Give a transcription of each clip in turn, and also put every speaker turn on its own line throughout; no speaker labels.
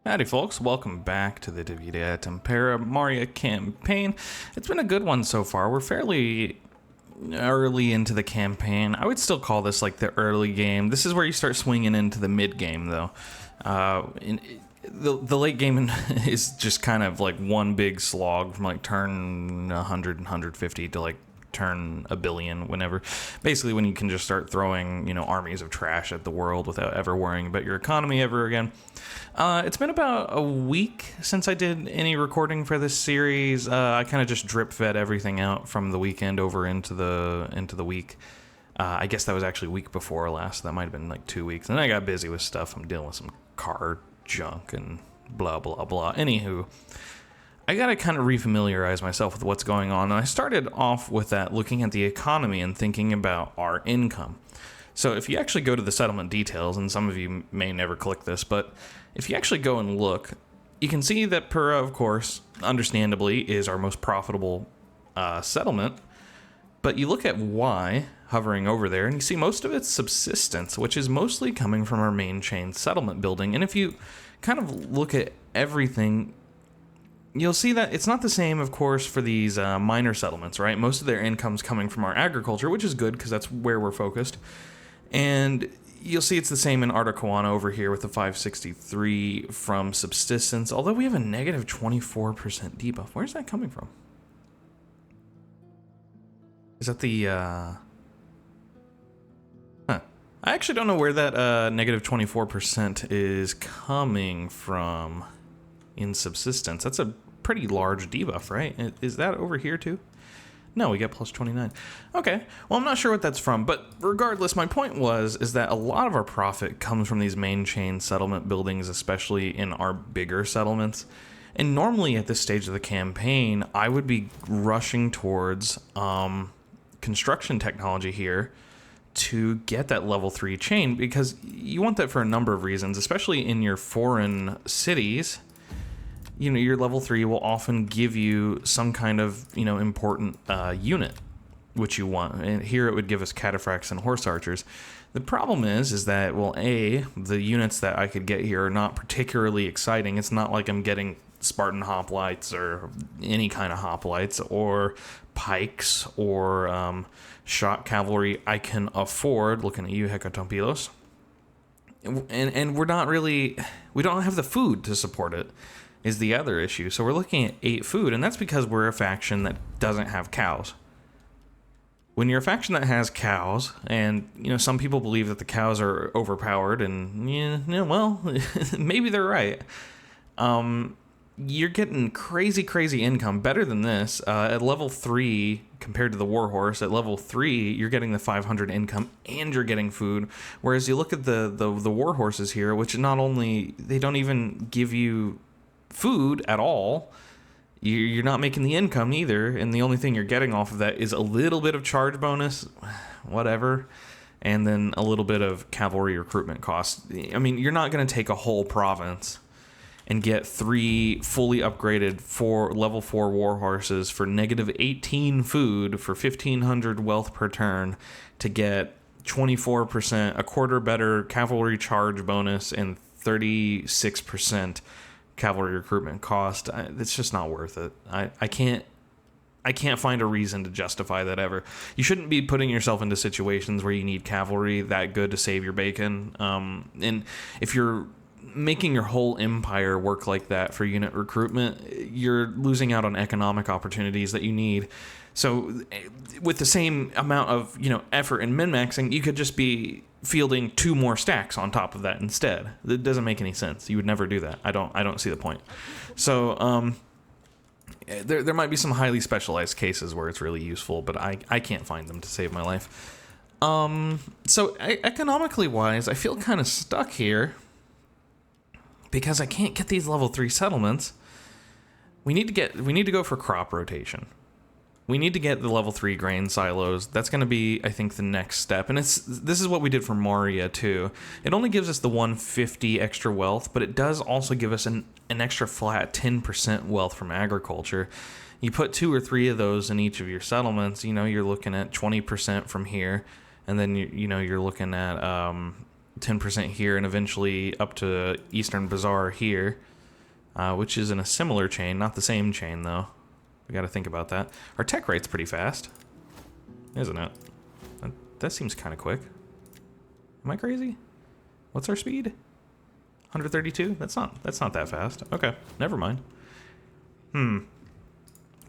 Howdy folks, welcome back to the Divide Impera Maurya campaign. It's been a good one so far. We're fairly early into the campaign. I would still call this like the early game. This is where you start swinging into the mid game though. The late game is just kind of like one big slog from like turn 100 and 150 to like turn a billion whenever. Basically when you can just start throwing, armies of trash at the world without ever worrying about your economy ever again. It's been about a week since I did any recording for this series. I kind of just drip fed everything out from the weekend over into the week. I guess that was actually week before last. That might have been like 2 weeks. And then I got busy with stuff. I'm dealing with some car junk and blah, blah, blah. Anywho, I got to kind of refamiliarize myself with what's going on. And I started off with that, looking at the economy and thinking about our income. So if you actually go to the settlement details, and some of you may never click this, but if you actually go and look, you can see that Impera, of course, understandably, is our most profitable settlement. But you look at Y hovering over there, and you see most of its subsistence, which is mostly coming from our main chain settlement building. And if you kind of look at everything, you'll see that it's not the same, of course, for these minor settlements, right? Most of their income's coming from our agriculture, which is good because that's where we're focused. And you'll see it's the same in Artacoana over here with the 563 from subsistence, although we have a negative 24% debuff. Where's that coming from? Is that the, I actually don't know where that negative 24% is coming from in subsistence. That's a pretty large debuff, right? Is that over here too? No, we get plus 29. Okay, well, I'm not sure what that's from, but regardless, my point is that a lot of our profit comes from these main chain settlement buildings, especially in our bigger settlements. And normally at this stage of the campaign, I would be rushing towards construction technology here to get that level 3 chain, because you want that for a number of reasons, especially in your foreign cities. Your level 3 will often give you some kind of, important unit, which you want. And here it would give us cataphracts and horse archers. The problem is that, well, A, the units that I could get here are not particularly exciting. It's not like I'm getting Spartan hoplites or any kind of hoplites or pikes or shot cavalry I can afford, looking at you, Hecatompilos. And we're not really, we don't have the food to support it, is the other issue. So we're looking at 8 food, and that's because we're a faction that doesn't have cows. When you're a faction that has cows, and some people believe that the cows are overpowered, and well, maybe they're right. You're getting crazy income, better than this. At level 3, compared to the Warhorse, at level 3, you're getting the 500 income, and you're getting food. Whereas you look at the Warhorses here, which not only, they don't even give you food at all, you're not making the income either, and the only thing you're getting off of that is a little bit of charge bonus, whatever, and then a little bit of cavalry recruitment costs. I mean, you're not going to take a whole province and get 3 fully upgraded level 4 war horses for negative 18 food for 1500 wealth per turn to get 24%, a quarter better cavalry charge bonus, and 36% cavalry recruitment cost. It's just not worth it. I can't find a reason to justify that ever. You shouldn't be putting yourself into situations where you need cavalry that good to save your bacon. And if you're making your whole empire work like that for unit recruitment, you're losing out on economic opportunities that you need. So with the same amount of effort and min-maxing, you could just be fielding 2 more stacks on top of that instead. It doesn't make any sense. You would never do that. I don't see the point. So there might be some highly specialized cases where it's really useful, but I can't find them to save my life. So economically wise, I feel kind of stuck here because I can't get these level 3 settlements. We need to go for crop rotation. We need to get the level 3 grain silos. That's going to be, I think, the next step. And this is what we did for Maurya too. It only gives us the 150 extra wealth, but it does also give us an extra flat 10% wealth from agriculture. You put 2 or 3 of those in each of your settlements, you're looking at 20% from here, and then you're looking at 10% here, and eventually up to Eastern Bazaar here, which is in a similar chain, not the same chain though. We got to think about that. Our tech rate's pretty fast, isn't it? That seems kind of quick. Am I crazy? What's our speed? 132? That's not that fast. Okay, never mind.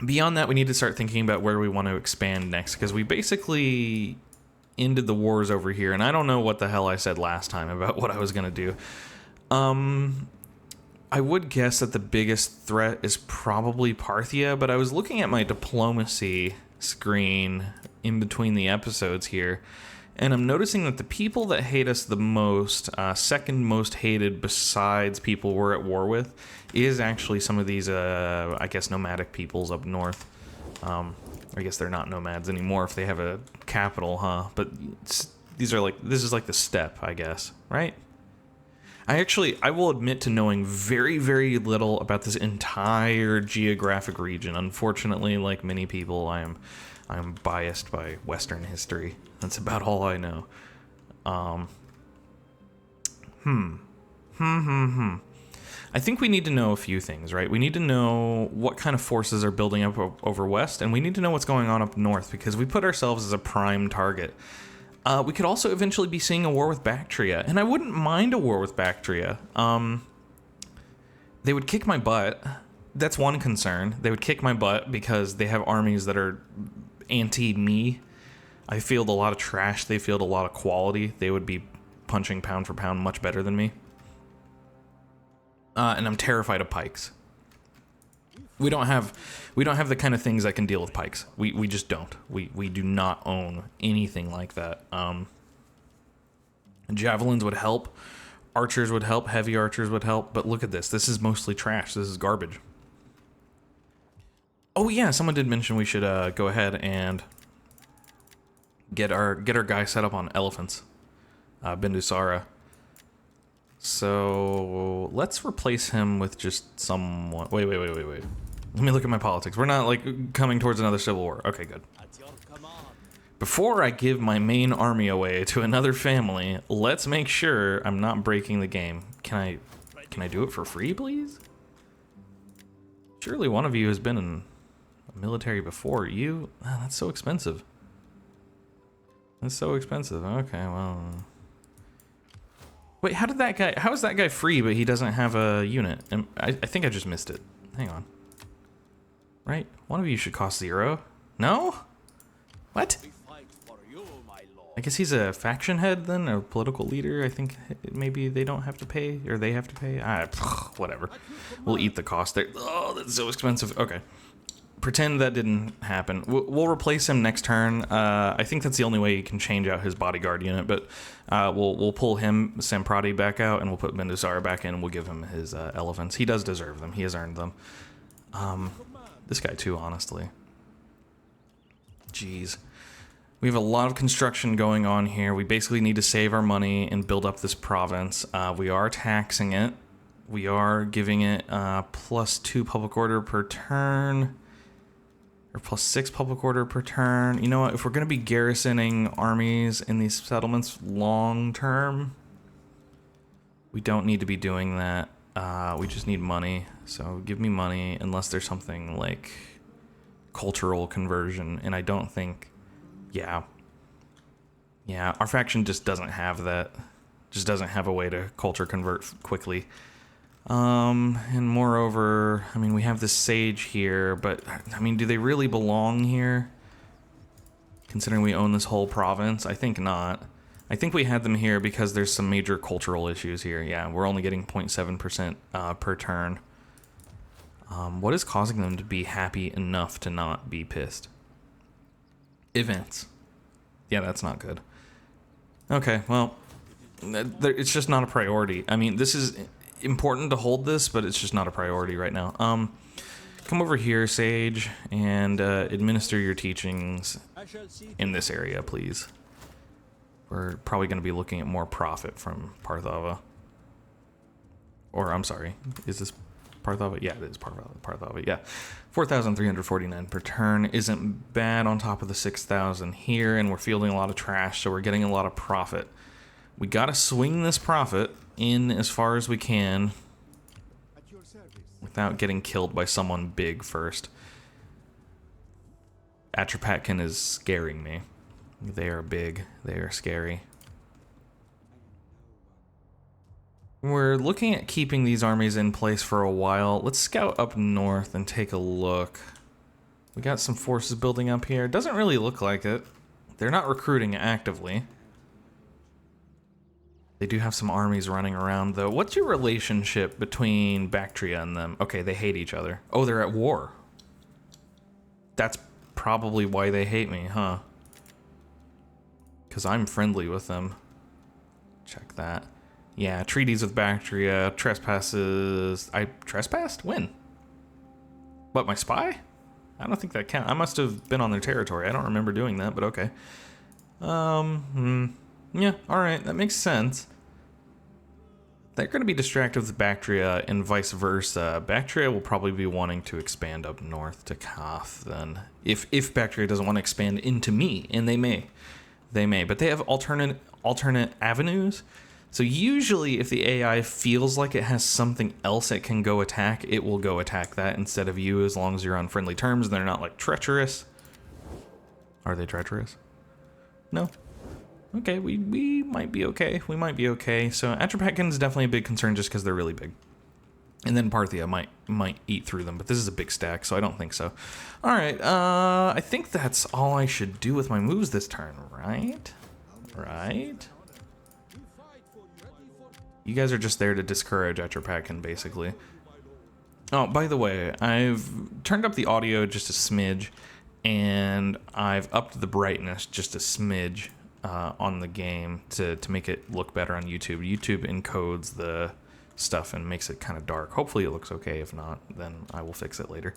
Beyond that, we need to start thinking about where we want to expand next, because we basically ended the wars over here, and I don't know what the hell I said last time about what I was going to do. I would guess that the biggest threat is probably Parthia, but I was looking at my diplomacy screen in between the episodes here, and I'm noticing that the people that hate us the most, second most hated besides people we're at war with, is actually some of these, I guess, nomadic peoples up north. I guess they're not nomads anymore if they have a capital, huh? But this is like the steppe, I guess, right? I will admit to knowing very, very little about this entire geographic region. Unfortunately, like many people, I am biased by Western history. That's about all I know. I think we need to know a few things, right? We need to know what kind of forces are building up over west, and we need to know what's going on up north, because we put ourselves as a prime target. We could also eventually be seeing a war with Bactria, and I wouldn't mind a war with Bactria. They would kick my butt. That's one concern. They would kick my butt because they have armies that are anti-me. I field a lot of trash. They field a lot of quality. They would be punching pound for pound much better than me. And I'm terrified of pikes. We don't have the kind of things that can deal with pikes. We just don't. We do not own anything like that. Javelins would help. Archers would help. Heavy archers would help. But look at this. This is mostly trash. This is garbage. Oh yeah, someone did mention we should go ahead and get our guy set up on elephants. Bindusara. So let's replace him with just someone. Wait. Let me look at my politics. We're not like coming towards another civil war. Okay, good. Before I give my main army away to another family, let's make sure I'm not breaking the game. Can I do it for free, please? Surely one of you has been in the military before. You? Oh, that's so expensive. That's so expensive. Okay, well. Wait, how is that guy free, but he doesn't have a unit? I think I just missed it. Hang on. Right? One of you should cost 0. No? What? I guess he's a faction head then, a political leader. I think maybe they don't have to pay, or they have to pay. Whatever. We'll eat the cost there. Oh, that's so expensive. Okay. Pretend that didn't happen. We'll replace him next turn. I think that's the only way he can change out his bodyguard unit, but we'll pull him, Samprati, back out, and we'll put Bindusara back in, and we'll give him his elephants. He does deserve them. He has earned them. This guy too, honestly. Jeez. We have a lot of construction going on here. We basically need to save our money and build up this province. We are taxing it. We are giving it +2 public order per turn. Or +6 public order per turn. You know what? If we're going to be garrisoning armies in these settlements long term, we don't need to be doing that. We just need money. So give me money unless there's something like cultural conversion. And I don't think... Yeah, our faction just doesn't have that. Just doesn't have a way to culture convert quickly. And moreover, I mean, we have this sage here, but, I mean, do they really belong here? Considering we own this whole province? I think not. I think we had them here because there's some major cultural issues here. Yeah, we're only getting 0.7% per turn. What is causing them to be happy enough to not be pissed? Events. Yeah, that's not good. Okay, well, it's just not a priority. I mean, this is important to hold this, but it's just not a priority right now. Come over here, Sage, and administer your teachings in this area, please. We're probably going to be looking at more profit from Parthava. Or, I'm sorry, is this Parthava? Yeah, it is Parthava, yeah. 4,349 per turn isn't bad on top of the 6,000 here, and we're fielding a lot of trash, so we're getting a lot of profit. We gotta swing this prophet in as far as we can without getting killed by someone big first. Atropatkin is scaring me. They are big. They are scary. We're looking at keeping these armies in place for a while. Let's scout up north and take a look. We got some forces building up here. Doesn't really look like it. They're not recruiting actively. They do have some armies running around, though. What's your relationship between Bactria and them? Okay, they hate each other. Oh, they're at war. That's probably why they hate me, huh? Because I'm friendly with them. Check that. Yeah, treaties with Bactria, trespasses. I trespassed? When? What, my spy? I don't think that counts. I must have been on their territory. I don't remember doing that, but okay. Yeah, alright, that makes sense. They're going to be distracted with Bactria and vice versa. Bactria will probably be wanting to expand up north to Koth then. If Bactria doesn't want to expand into me, and they may. They may, but they have alternate avenues. So usually if the AI feels like it has something else it can go attack, it will go attack that instead of you, as long as you're on friendly terms and they're not like treacherous. Are they treacherous? No. Okay, we might be okay. We might be okay. So Atropatkin is definitely a big concern just because they're really big. And then Parthia might eat through them, but this is a big stack, so I don't think so. All right, I think that's all I should do with my moves this turn, right? Right? You guys are just there to discourage Atropatkin, basically. Oh, by the way, I've turned up the audio just a smidge, and I've upped the brightness just a smidge on the game to make it look better on YouTube. YouTube encodes the stuff and makes it kind of dark. Hopefully it looks okay. If not, then I will fix it later.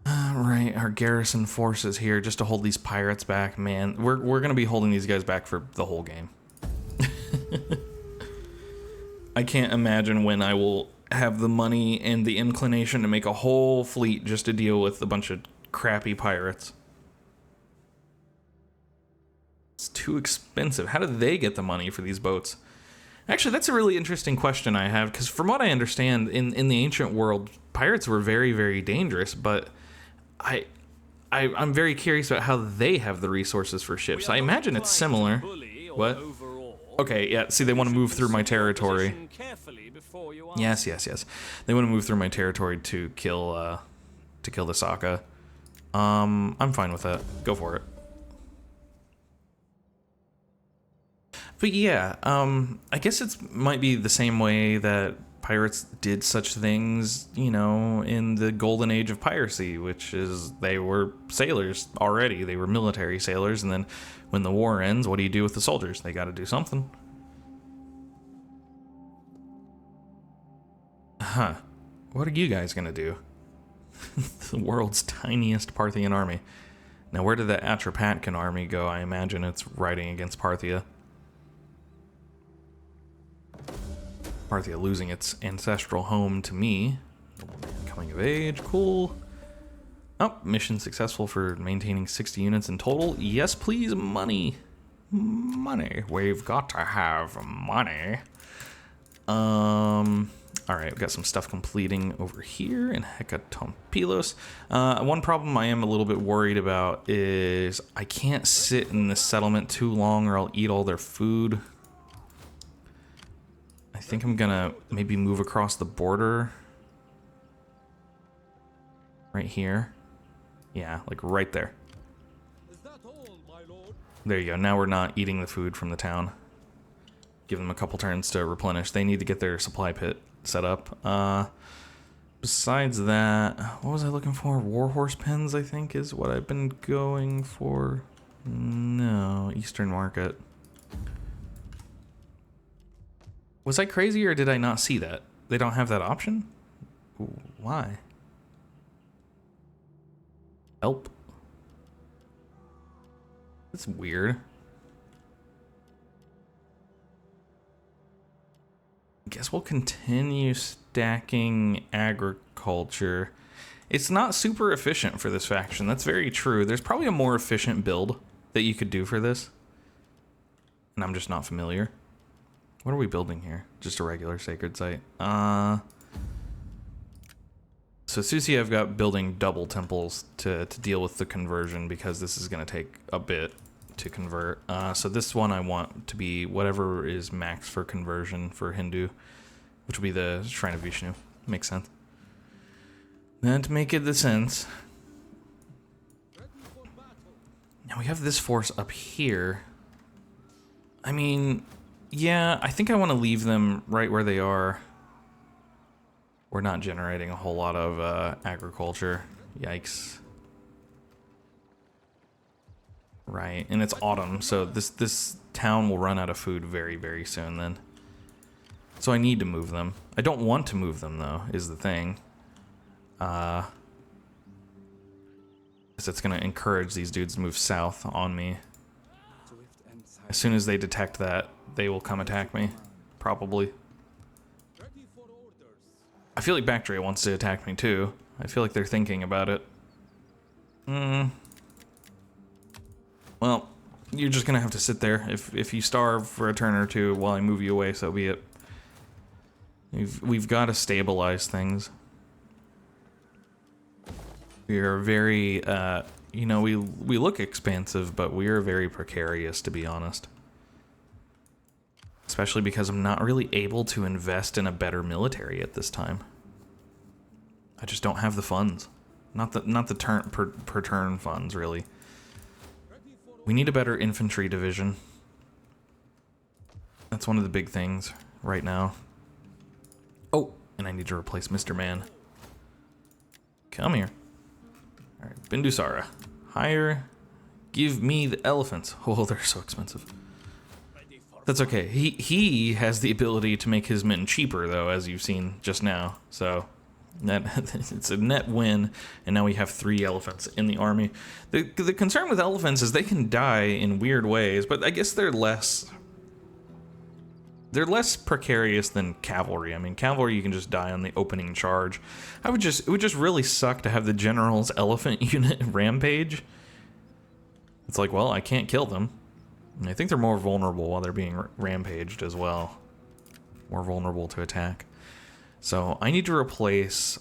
Right, our garrison forces here just to hold these pirates back. Man, we're gonna be holding these guys back for the whole game. I can't imagine when I will have the money and the inclination to make a whole fleet just to deal with a bunch of crappy pirates. It's too expensive. How do they get the money for these boats? Actually, that's a really interesting question I have, because from what I understand, in the ancient world, pirates were very, very dangerous, but I'm very curious about how they have the resources for ships. I imagine it's similar. What? Okay, yeah, see, they want to move through my territory. Yes. They want to move through my territory to kill the Sokka. I'm fine with that. Go for it. But yeah, I guess it might be the same way that pirates did such things, you know, in the golden age of piracy, which is they were sailors already. They were military sailors, and then when the war ends, what do you do with the soldiers? They got to do something. Huh. What are you guys going to do? The world's tiniest Parthian army. Now, where did the Atropatkin army go? I imagine it's riding against Parthia. Parthia losing its ancestral home to me. Coming of age, cool. Oh, mission successful for maintaining 60 units in total. Yes, please, money. Money. We've got to have money. Alright, we've got some stuff completing over here in Hekatompilos. One problem I am a little bit worried about is I can't sit in this settlement too long or I'll eat all their food. I think I'm gonna maybe move across the border. Right here. Yeah, like right there. There you go. Now we're not eating the food from the town. Give them a couple turns to replenish. They need to get their supply pit set up. Besides that, what was I looking for? Warhorse pens, I think, is what I've been going for. No, Eastern Market. Was I crazy or did I not see that? They don't have that option? Ooh, why? Help. That's weird. I guess we'll continue stacking agriculture. It's not super efficient for this faction. That's very true. There's probably a more efficient build that you could do for this. and I'm just not familiar. What are we building here? Just a regular sacred site. So Susi, I've got building double temples to deal with the conversion because this is going to take a bit to convert. So this one I want to be whatever is max for conversion for Hindu, which will be the Shrine of Vishnu. Makes sense. That make it the sense. Now we have this force up here. I mean, yeah, I think I want to leave them right where they are. We're not generating a whole lot of agriculture. Yikes. Right, and it's autumn, so this town will run out of food very, very soon then. So I need to move them. I don't want to move them, though, is the thing. So it's going to encourage these dudes to move south on me. As soon as they detect that, they will come attack me. Probably. I feel like Bactria wants to attack me too. I feel like they're thinking about it. Well, you're just gonna have to sit there. If you starve for a turn or two while I move you away, so be it. We've got to stabilize things. We are very, you know, we look expansive, but we are very precarious, to be honest. Especially because I'm not really able to invest in a better military at this time. I just don't have the funds. Not the turn per turn funds, really. We need a better infantry division. That's one of the big things right now. Oh, and I need to replace Mr. Man. Come here. Alright, Bindusara. Hire. Give me the elephants. Oh, they're so expensive. That's okay. He has the ability to make his men cheaper, though, as you've seen just now. So that it's a net win, and now we have 3 elephants in the army. The concern with elephants is they can die in weird ways, but I guess they're less precarious than cavalry. I mean, cavalry you can just die on the opening charge. It would just really suck to have the general's elephant unit rampage. It's like, well, I can't kill them. And I think they're more vulnerable while they're being rampaged as well. More vulnerable to attack. So I need to replace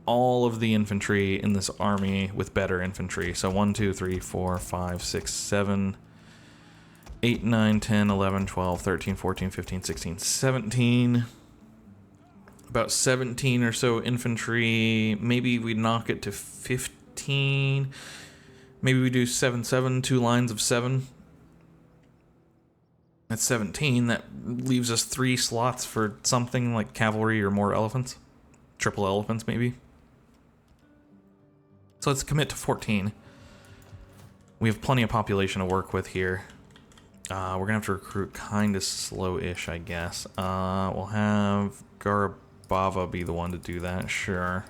all of the infantry in this army with better infantry. So 1, 2, 3, 4, 5, 6, 7, 8, 9, 10, 11, 12, 13, 14, 15, 16, 17. About 17 or so infantry. Maybe we knock it to 15. Maybe we do 7, 7, 2 lines of 7. At 17, that leaves us 3 slots for something like cavalry or more elephants. Triple elephants, maybe. So let's commit to 14. We have plenty of population to work with here. We're going to have to recruit kind of slow-ish, I guess. We'll have Garabava be the one to do that, sure.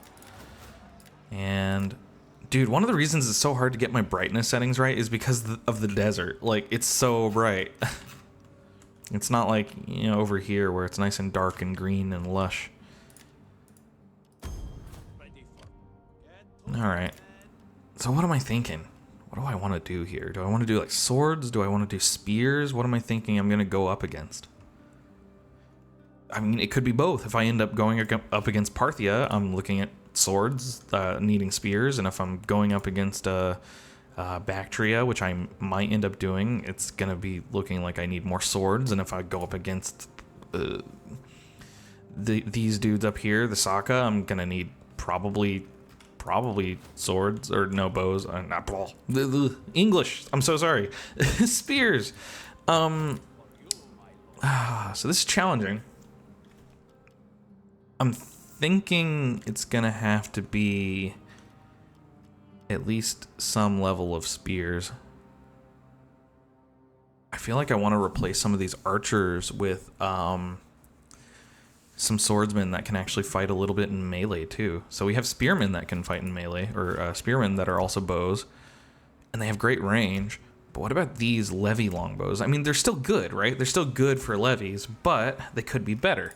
And, dude, one of the reasons it's so hard to get my brightness settings right is because of the desert. Like, it's so bright. It's not like, you know, over here where it's nice and dark and green and lush. Alright. So what am I thinking? What do I want to do here? Do I want to do like swords? Do I want to do spears? What am I thinking I'm going to go up against? I mean, it could be both. If I end up going up against Parthia, I'm looking at swords, needing spears. And if I'm going up against Bactria, which I might end up doing, it's going to be looking like I need more swords. And if I go up against these dudes up here, the Saka, I'm going to need probably swords, or no, bows. Not English. I'm so sorry. Spears. So this is challenging. I'm thinking it's going to have to be at least some level of spears. I feel like I want to replace some of these archers with some swordsmen that can actually fight a little bit in melee too. So we have spearmen that can fight in melee, or spearmen that are also bows, and they have great range. But what about these levy longbows? I mean, they're still good, right? They're still good for levies, but they could be better.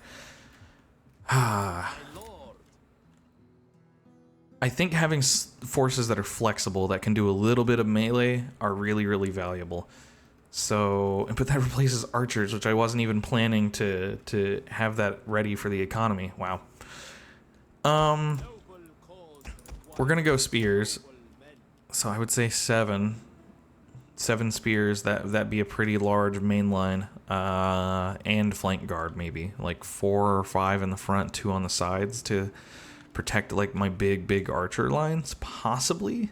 I think having forces that are flexible, that can do a little bit of melee, are really, really valuable. So, but that replaces archers, which I wasn't even planning to have that ready for the economy. Wow. We're gonna go spears. So I would say 7 spears. That'd be a pretty large main line. And flank guard maybe, like 4 or 5 in the front, 2 on the sides to protect like my big archer lines, possibly.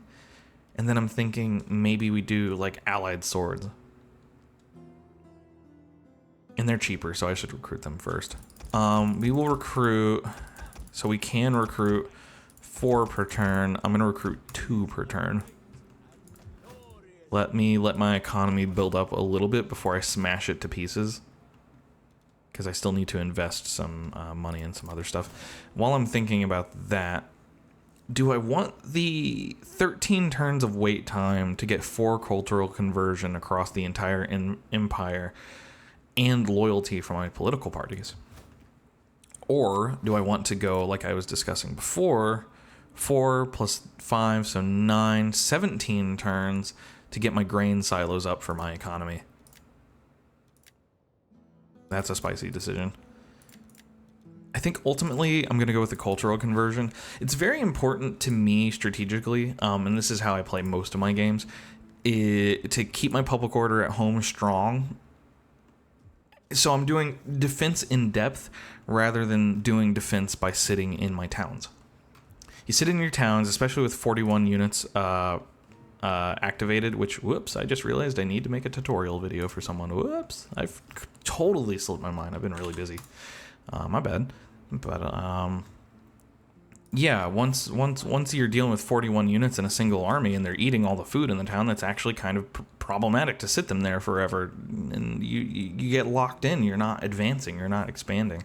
And then I'm thinking maybe we do like allied swords. And they're cheaper, so I should recruit them first. We will recruit, so we can recruit 4 per turn. I'm gonna recruit 2 per turn. Let my economy build up a little bit before I smash it to pieces. Because I still need to invest some money in some other stuff. While I'm thinking about that, do I want the 13 turns of wait time to get 4 cultural conversion across the entire empire and loyalty from my political parties? Or do I want to go, like I was discussing before, 4 plus 5, so 9, 17 turns to get my grain silos up for my economy? That's a spicy decision. I think ultimately I'm going to go with the cultural conversion. It's very important to me strategically, and this is how I play most of my games, to keep my public order at home strong. So I'm doing defense in depth rather than doing defense by sitting in my towns. You sit in your towns, especially with 41 units activated, which, whoops, I just realized I need to make a tutorial video for someone. Whoops, I've totally slipped my mind. I've been really busy. My bad. But yeah, once you're dealing with 41 units in a single army and they're eating all the food in the town, that's actually kind of problematic to sit them there forever, and you get locked in. You're not advancing. You're not expanding.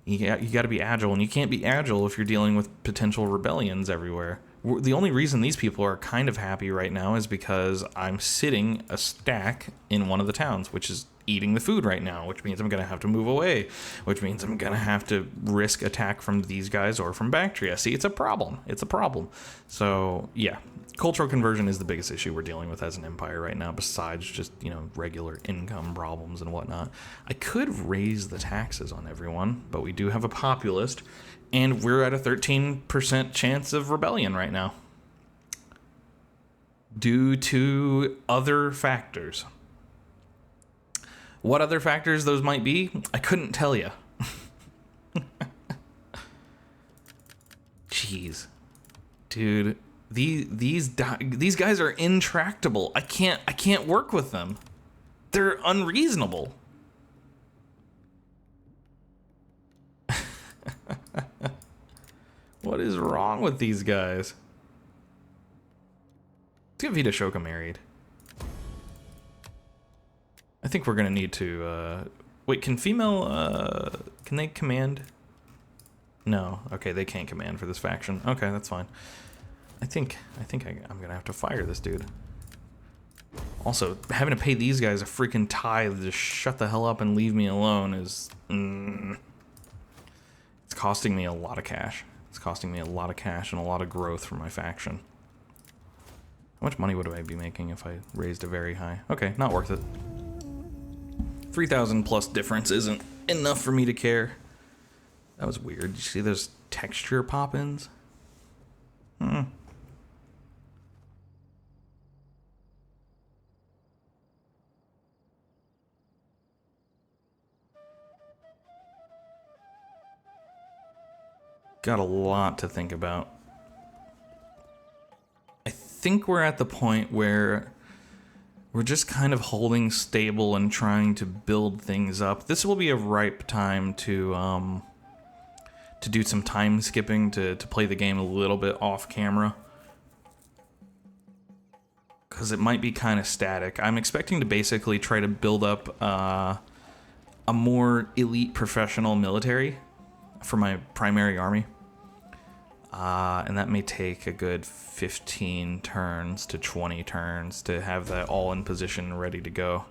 You got to be agile, and you can't be agile if you're dealing with potential rebellions everywhere. The only reason these people are kind of happy right now is because I'm sitting a stack in one of the towns, which is eating the food right now, which means I'm going to have to move away, which means I'm going to have to risk attack from these guys or from Bactria. See, it's a problem. It's a problem. So, yeah, cultural conversion is the biggest issue we're dealing with as an empire right now, besides just, regular income problems and whatnot. I could raise the taxes on everyone, but we do have a populist, and we're at a 13% chance of rebellion right now due to other factors. What other factors those might be, I couldn't tell you. Jeez, dude, these guys are intractable. I can't work with them. They're unreasonable. What is wrong with these guys? Let's get Vita Shoka married. I think we're gonna need to, wait, can female, can they command? No, okay, they can't command for this faction. Okay, that's fine. I think I'm gonna have to fire this dude. Also, having to pay these guys a freaking tithe to shut the hell up and leave me alone is, it's costing me a lot of cash. It's costing me a lot of cash and a lot of growth for my faction. How much money would I be making if I raised a very high? Okay, not worth it. 3,000 plus difference isn't enough for me to care. That was weird. Did you see those texture pop-ins? Got a lot to think about. I think we're at the point where we're just kind of holding stable and trying to build things up. This will be a ripe time to do some time skipping, to play the game a little bit off camera. Because it might be kind of static. I'm expecting to basically try to build up a more elite professional military for my primary army. And that may take a good 15 turns to 20 turns to have that all in position ready to go.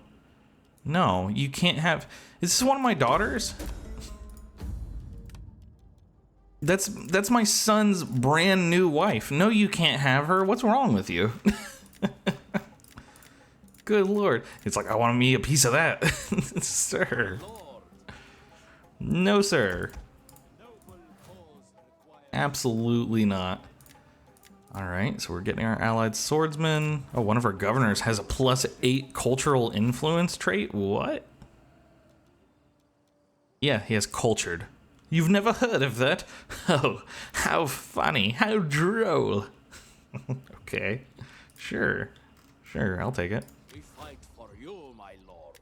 No, you can't have... Is this one of my daughters? That's my son's brand new wife. No, you can't have her. What's wrong with you? good lord. It's like, I want me a piece of that. Sir. No, sir. Absolutely not. Alright, so we're getting our allied swordsman. Oh, one of our governors has a +8 cultural influence trait? What? Yeah, he has cultured. You've never heard of that? Oh, how funny, how droll. Okay, sure, I'll take it.
We fight for you, my lord.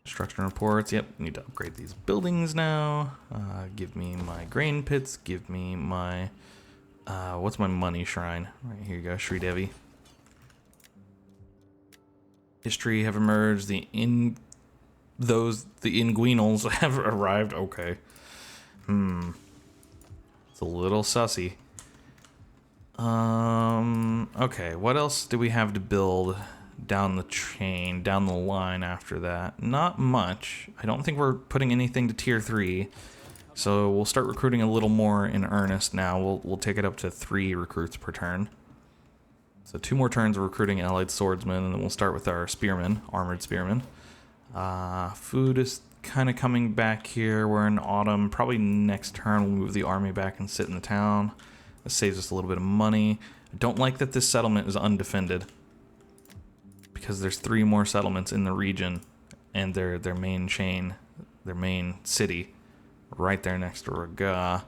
Construction reports, yep, need to upgrade these buildings now. Give me my grain pits, give me my, what's my money shrine? Right, here you go, Sri Devi. History have emerged, the Inguinals have arrived, okay. It's a little sussy. Okay, what else do we have to build down the chain, down the line after that? Not much. I don't think we're putting anything to tier 3. So we'll start recruiting a little more in earnest now. We'll take it up to 3 recruits per turn. So 2 more turns of recruiting allied swordsmen, and then we'll start with our spearmen, armored spearmen. Food is kind of coming back here. We're in autumn. Probably next turn we'll move the army back and sit in the town. This saves us a little bit of money. I don't like that this settlement is undefended, because there's 3 more settlements in the region, and their main chain, their main city, right there next to Raga.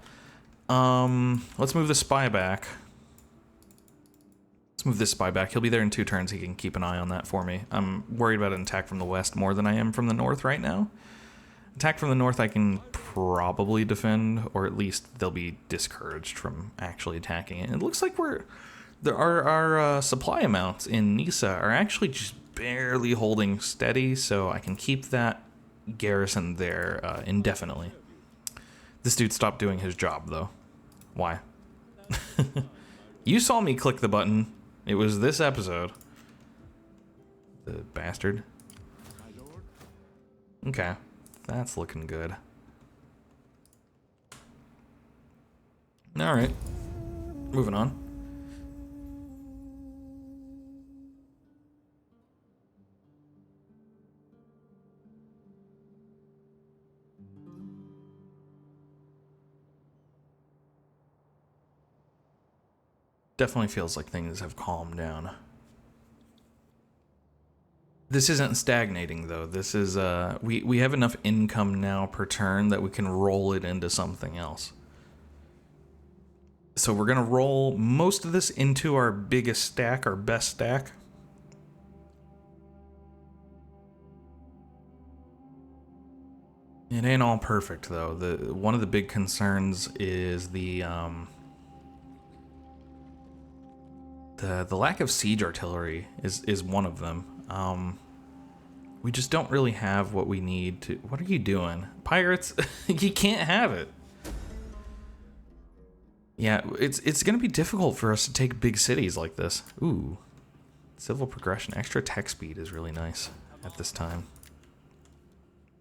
Let's move the spy back. Let's move this spy back. He'll be there in 2 turns. He can keep an eye on that for me. I'm worried about an attack from the west more than I am from the north right now. Attack from the north I can probably defend, or at least they'll be discouraged from actually attacking it. It looks like our supply amounts in Nisa are actually just barely holding steady, so I can keep that garrison there indefinitely. This dude stopped doing his job, though. Why? You saw me click the button. It was this episode. The bastard. Okay. That's looking good. Alright. Moving on. Definitely feels like things have calmed down. This isn't stagnating, though. This is, we have enough income now per turn that we can roll it into something else. So we're going to roll most of this into our biggest stack, our best stack. It ain't all perfect, though. One of the big concerns is the lack of siege artillery is one of them. We just don't really have what we need to... What are you doing? Pirates? You can't have it. Yeah, it's going to be difficult for us to take big cities like this. Ooh. Civil progression. Extra tech speed is really nice at this time.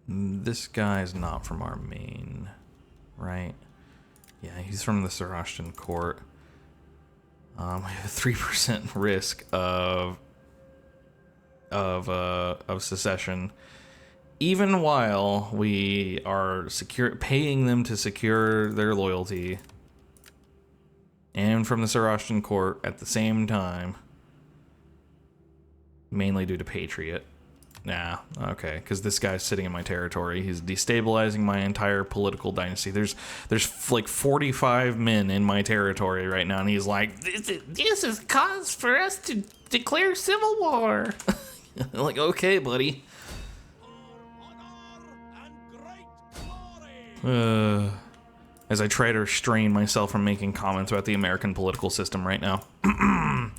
This guy's not from our main, right? Yeah, he's from the Sarashtan court. We have a 3% risk of secession, even while we are paying them to secure their loyalty, and from the Sarashtan court at the same time, mainly due to Patriot. Nah, okay, because this guy's sitting in my territory. He's destabilizing my entire political dynasty. There's like 45 men in my territory right now, and he's like, this is cause for us to declare civil war. Like, okay, buddy. As I try to restrain myself from making comments about the American political system right now. Ahem.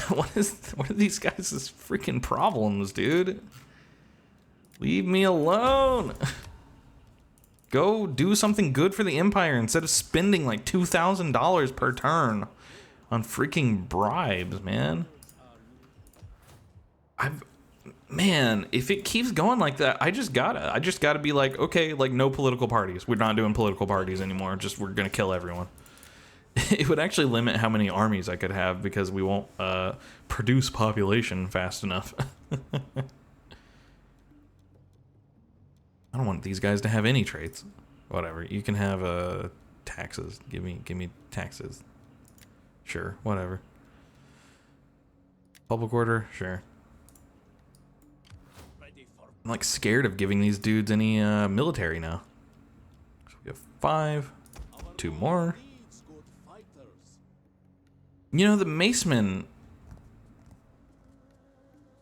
What are these guys' freaking problems, dude? Leave me alone. Go do something good for the Empire instead of spending like $2,000 per turn on freaking bribes, man. Man, if it keeps going like that, I just gotta be like, okay, like no political parties. We're not doing political parties anymore. We're gonna kill everyone. It would actually limit how many armies I could have because we won't produce population fast enough. I don't want these guys to have any traits. Whatever. You can have taxes. Give me taxes. Sure. Whatever. Public order. Sure.
Ready for
I'm like scared of giving these dudes any military now. So we have 5.
our
2
lord
more.
needs good fighters.
You know, the Macemen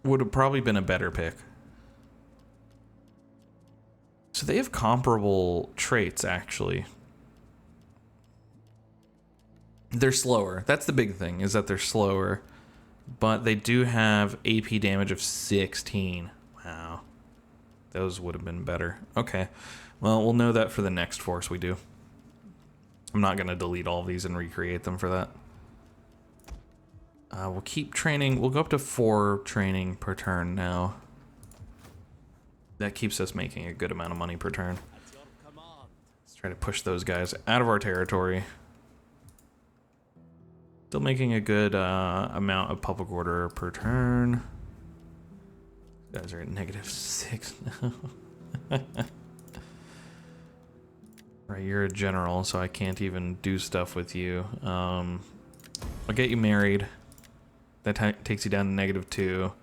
would have probably been a better pick. So they have comparable traits, actually. They're slower. That's the big thing, is that they're slower. But they do have AP damage of 16. Wow. Those would have been better. Okay. Well, we'll know that for the next force we do. I'm not going to delete all of these and recreate them for that. We'll keep training. We'll go up to 4 training per turn now. That keeps us making a good amount of money per turn.
At your command.
Let's try to push those guys out of our territory. Still making a good amount of public order per turn. You guys are at -6 now. Right, you're a general, so I can't even do stuff with you. I'll get you married. That takes you down to -2.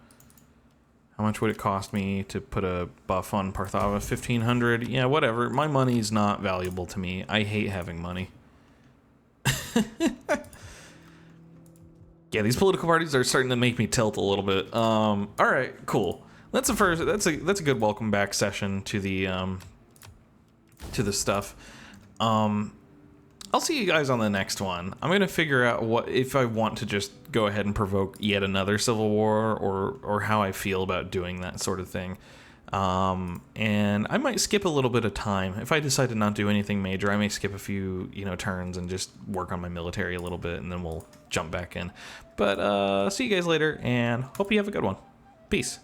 How much would it cost me to put a buff on Parthava? 1,500? Yeah, whatever. My money's not valuable to me. I hate having money. Yeah, these political parties are starting to make me tilt a little bit. All right, cool. That's a first. That's a good welcome back session to the stuff. I'll see you guys on the next one. I'm gonna figure out what if I want to just go ahead and provoke yet another civil war, or how I feel about doing that sort of thing. And I might skip a little bit of time if I decide to not do anything major. I may skip a few turns and just work on my military a little bit, and then we'll jump back in. But see you guys later, and hope you have a good one. Peace.